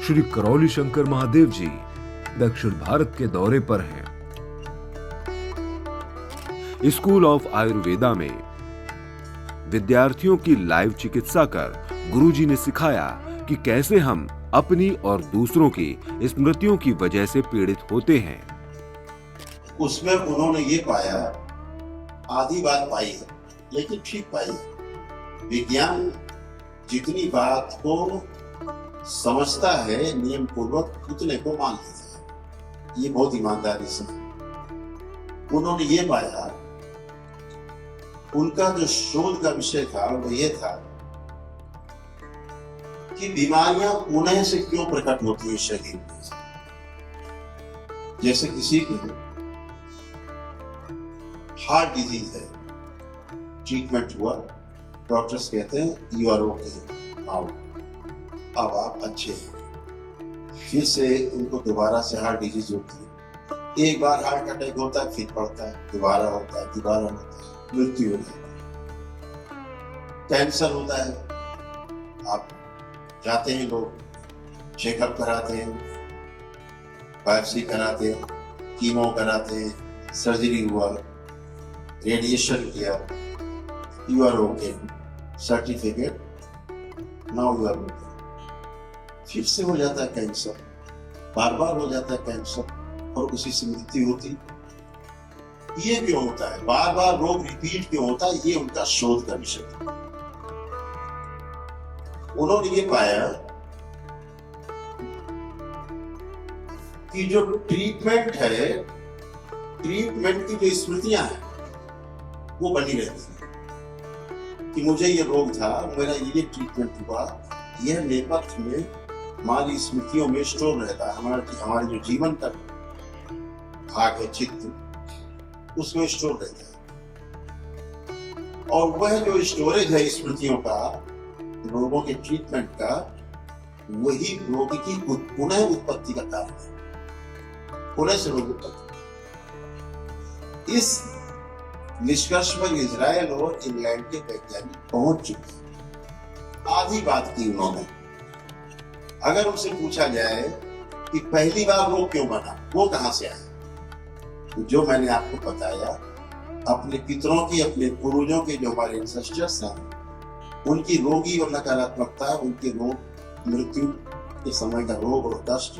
श्री करौली शंकर महादेव जी दक्षिण भारत के दौरे पर हैं। स्कूल ऑफ आयुर्वेदा में विद्यार्थियों की लाइव चिकित्सा कर गुरुजी ने सिखाया कि कैसे हम अपनी और दूसरों की स्मृतियों की वजह से पीड़ित होते हैं। उसमें उन्होंने ये पाया, आधी बात पाई है लेकिन ठीक पाई है। विज्ञान जितनी बात को समझता है नियम पूर्वक उतने को मान लेता है। ये बहुत ईमानदारी से उन्होंने ये पाया। उनका जो शोध का विषय था वो ये था कि बीमारियां पुनः से क्यों प्रकट होती है शरीर में। जैसे किसी को हार्ट डिजीज है, ट्रीटमेंट हुआ, डॉक्टर्स कहते हैं यू आर ओके नाउ, अब आप अच्छे हैं। फिर से उनको दोबारा से हार्ट डिजीज होती है। एक बार हार्ट अटैक होता है, फिर पड़ता है, दोबारा होता है, दोबारा होता है, मृत्यु हो जाती है। कैंसर होता है, आप जाते हैं, लोग चेकअप कराते हैं, बायोप्सी कराते हैं, कीमो कराते हैं, सर्जरी हुआ, रेडिएशन किया, you are okay, certificate, now you are okay. फिर से हो जाता है कैंसर, बार बार हो जाता है कैंसर और उसी से मृत्यु होती। ये क्यों होता है, बार बार रोग रिपीट क्यों होता है, ये उनका शोध का विषय था। उन्होंने ये पाया कि जो ट्रीटमेंट है, ट्रीटमेंट की जो स्मृतियां हैं वो बनी रहती है कि मुझे ये रोग था, मेरा ये ट्रीटमेंट हुआ, यह नेपथ्य में हमारी स्मृतियों में स्टोर रहता है। हमारे जो जीवन का भाग है, चित्त, उसमें स्टोर रहता है। और वह जो स्टोरेज है स्मृतियों का, रोगों के ट्रीटमेंट का, वही रोग की पुनः उत्पत्ति का कारण है। पुनः से रोग उत्पत्ति। इस निष्कर्ष पर इजराइल और इंग्लैंड के वैज्ञानिक पहुंच चुके। आधी बात की उन्होंने। अगर उनसे पूछा जाए कि पहली बार रोग क्यों बना, वो कहां से आया, तो जो मैंने आपको बताया, अपने पितरों की, अपने पूर्वजों के जो हमारे एंसेस्टर्स हैं, उनकी रोगी और नकारात्मकता, उनके रोग, मृत्यु के समय का रोग और कष्ट,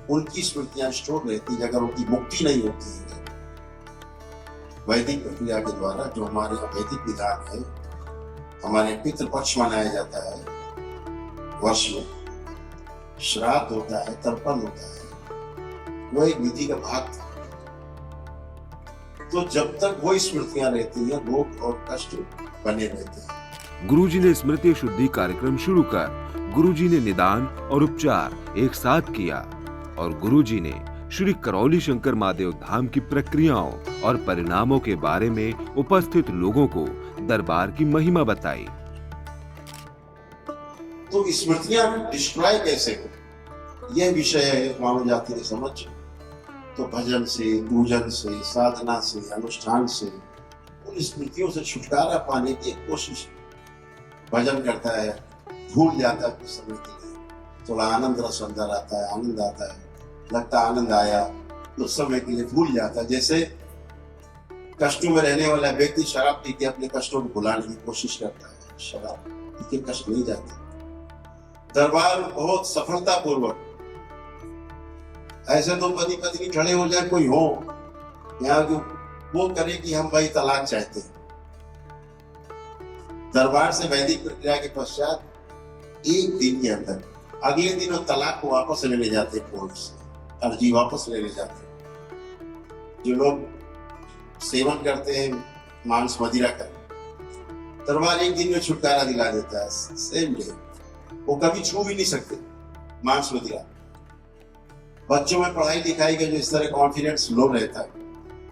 उनकी स्मृतियां स्टोर रहती है। अगर उनकी मुक्ति नहीं होती है वैदिक प्रक्रिया के द्वारा, जो हमारे वैदिक विधान है, हमारे पितृपक्ष मनाया जाता है, वर्ष में श्राद्ध होता है, तर्पण होता है, वो एक विधि का भाग था। तो जब तक वो स्मृतियां रहती हैं, रोग और कष्ट बने रहते हैं। गुरुजी ने स्मृति शुद्धि कार्यक्रम शुरू कर गुरुजी ने निदान और उपचार एक साथ किया और गुरुजी ने श्री करौली शंकर महादेव धाम की प्रक्रियाओं और परिणामों के बारे में उपस्थित लोगों को दरबार की महिमा बताई। तो स्मृतियां डिस्ट्रॉय कैसे हो, यह विषय है मानव जाति की समझ। तो भजन से, पूजन से, साधना से, अनुष्ठान से उन स्मृतियों से छुटकारा पाने की कोशिश। भजन करता है, भूल जाता है कुछ समय के लिए, थोड़ा आनंद रस अंदर आता है, आनंद आता है, लगता आनंद आया, उस समय के लिए भूल जाता है। जैसे कष्टों में रहने वाला व्यक्ति शराब पी के अपने कष्टों को भुलाने की कोशिश करता है, शराब पी के कष्ट नहीं जाते। दरबार बहुत सफलता पूर्वक, ऐसे दो पति पत्नी खड़े हो जाए, कोई हो यहाँ वो करे कि हम भाई तलाक चाहते हैं, दरबार से वैदिक प्रक्रिया के पश्चात एक दिन के अंदर अगले दिन वो तलाक को वापस लेने जाते, कोर्ट से अर्जी वापस लेने जाते। जो लोग सेवन करते हैं मांस मदिरा का, दरबार एक दिन में छुटकारा दिला देता है, सेम डे। वो कभी छू भी नहीं सकते मांस मदिरा। बच्चों में पढ़ाई लिखाई का जो इस तरह कॉन्फिडेंस लो रहता है,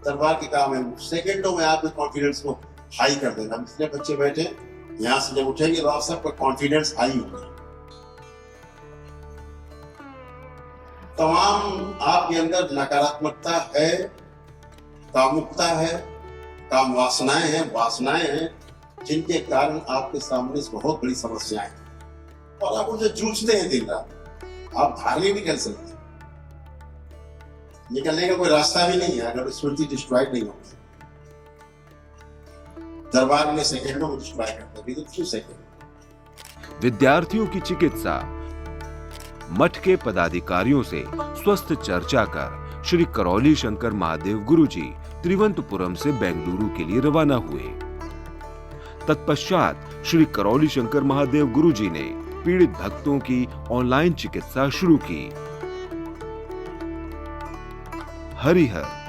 दरबार के काम है सेकेंडों में आपके कॉन्फिडेंस को हाई कर देना। जितने बच्चे बैठे यहाँ से जब उठेंगे तो आप सबका कॉन्फिडेंस हाई होगा। तमाम आपके अंदर नकारात्मकता है, कामुकता है, काम वासनाएं हैं जिनके कारण आपके सामने बहुत बड़ी समस्याएं हैं और आप उनसे जूझते हैं दिन रात। आप धारने भी कर सकते हैं, निकलने का कोई रास्ता भी नहीं है अगर स्मृति डिस्ट्रॉय नहीं होगी। दरबार में सेकेंडों में डिस्ट्रॉय करता है, विद फ्यू सेकेंड। विद्यार्थियों की चिकित्सा। मठ के पदाधिकारियों से स्वस्थ चर्चा कर श्री करौली शंकर महादेव गुरुजी त्रिवंतपुरम से बेंगलुरु के लिए रवाना हुए। तत्पश्चात श्री करौली शंकर महादेव गुरुजी ने पीड़ित भक्तों की ऑनलाइन चिकित्सा शुरू की। हरिहर